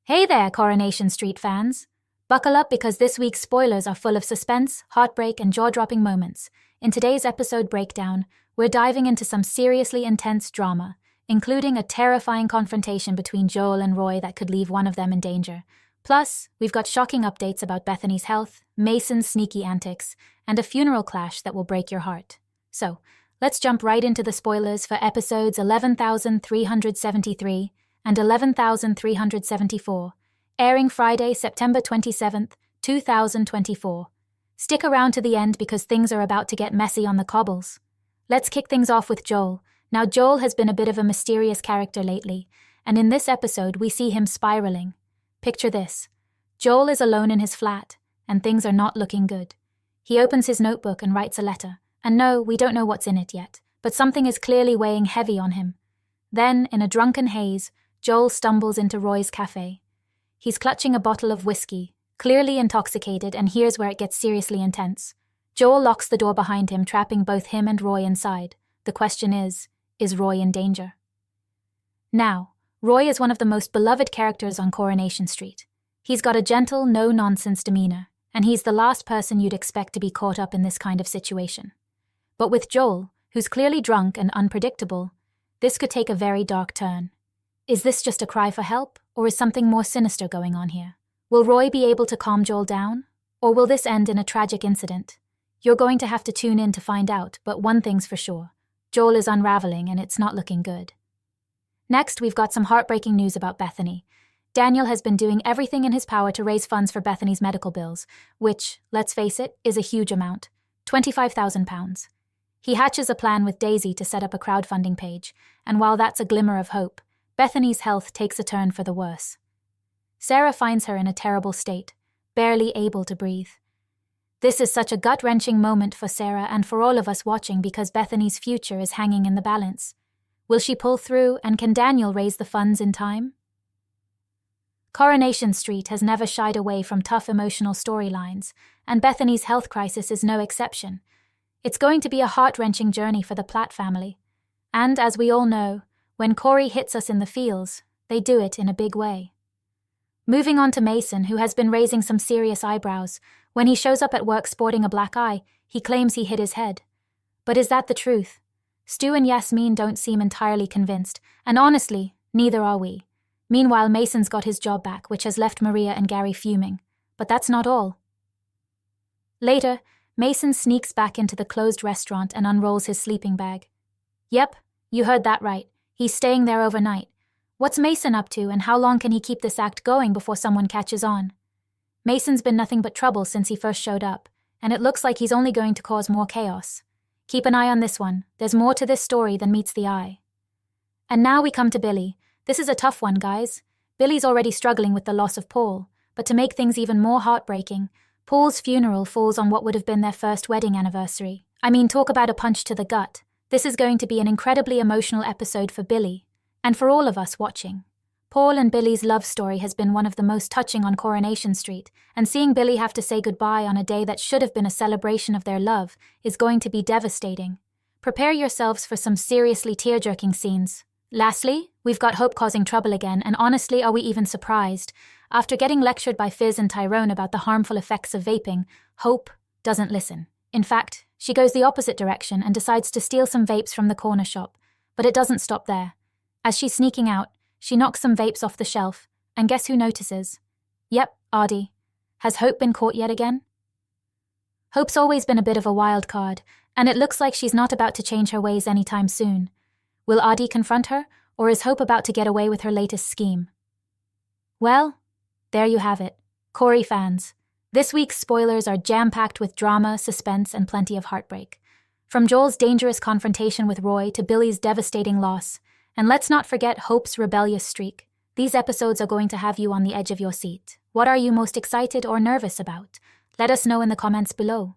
Hey there, Coronation Street fans! Buckle up because this week's spoilers are full of suspense, heartbreak, and jaw-dropping moments. In today's episode breakdown, we're diving into some seriously intense drama, including a terrifying confrontation between Joel and Roy that could leave one of them in danger. Plus, we've got shocking updates about Bethany's health, Mason's sneaky antics, and a funeral clash that will break your heart. So, let's jump right into the spoilers for episodes 11,373 and 11,374, airing Friday, September 27th, 2024. Stick around to the end because things are about to get messy on the cobbles. Let's kick things off with Joel. Now, Joel has been a bit of a mysterious character lately, and in this episode we see him spiraling. Picture this. Joel is alone in his flat, and things are not looking good. He opens his notebook and writes a letter, and no, we don't know what's in it yet, but something is clearly weighing heavy on him. Then, in a drunken haze, Joel stumbles into Roy's café. He's clutching a bottle of whiskey, clearly intoxicated, and here's where it gets seriously intense. Joel locks the door behind him, trapping both him and Roy inside. The question is Roy in danger? Now, Roy is one of the most beloved characters on Coronation Street. He's got a gentle, no-nonsense demeanor, and he's the last person you'd expect to be caught up in this kind of situation. But with Joel, who's clearly drunk and unpredictable, this could take a very dark turn. Is this just a cry for help, or is something more sinister going on here? Will Roy be able to calm Joel down, or will this end in a tragic incident? You're going to have to tune in to find out, but one thing's for sure. Joel is unraveling and it's not looking good. Next, we've got some heartbreaking news about Bethany. Daniel has been doing everything in his power to raise funds for Bethany's medical bills, which, let's face it, is a huge amount, £25,000. He hatches a plan with Daisy to set up a crowdfunding page, and while that's a glimmer of hope, Bethany's health takes a turn for the worse. Sarah finds her in a terrible state, barely able to breathe. This is such a gut-wrenching moment for Sarah and for all of us watching because Bethany's future is hanging in the balance. Will she pull through, and can Daniel raise the funds in time? Coronation Street has never shied away from tough emotional storylines, and Bethany's health crisis is no exception. It's going to be a heart-wrenching journey for the Platt family. And as we all know, when Corey hits us in the feels, they do it in a big way. Moving on to Mason, who has been raising some serious eyebrows. When he shows up at work sporting a black eye, he claims he hit his head. But is that the truth? Stu and Yasmin don't seem entirely convinced, and honestly, neither are we. Meanwhile, Mason's got his job back, which has left Maria and Gary fuming. But that's not all. Later, Mason sneaks back into the closed restaurant and unrolls his sleeping bag. Yep, you heard that right. He's staying there overnight. What's Mason up to, and how long can he keep this act going before someone catches on? Mason's been nothing but trouble since he first showed up, and it looks like he's only going to cause more chaos. Keep an eye on this one. There's more to this story than meets the eye. And now we come to Billy. This is a tough one, guys. Billy's already struggling with the loss of Paul, but to make things even more heartbreaking, Paul's funeral falls on what would have been their first wedding anniversary. I mean, talk about a punch to the gut. This is going to be an incredibly emotional episode for Billy, and for all of us watching. Paul and Billy's love story has been one of the most touching on Coronation Street, and seeing Billy have to say goodbye on a day that should have been a celebration of their love is going to be devastating. Prepare yourselves for some seriously tear-jerking scenes. Lastly, we've got Hope causing trouble again, and honestly, are we even surprised? After getting lectured by Fizz and Tyrone about the harmful effects of vaping, Hope doesn't listen. In fact, she goes the opposite direction and decides to steal some vapes from the corner shop. But it doesn't stop there. As she's sneaking out, she knocks some vapes off the shelf, and guess who notices? Yep, Aadi. Has Hope been caught yet again? Hope's always been a bit of a wild card, and it looks like she's not about to change her ways anytime soon. Will Aadi confront her, or is Hope about to get away with her latest scheme? Well, there you have it. Corey fans. This week's spoilers are jam-packed with drama, suspense, and plenty of heartbreak. From Joel's dangerous confrontation with Roy to Billy's devastating loss, and let's not forget Hope's rebellious streak. These episodes are going to have you on the edge of your seat. What are you most excited or nervous about? Let us know in the comments below.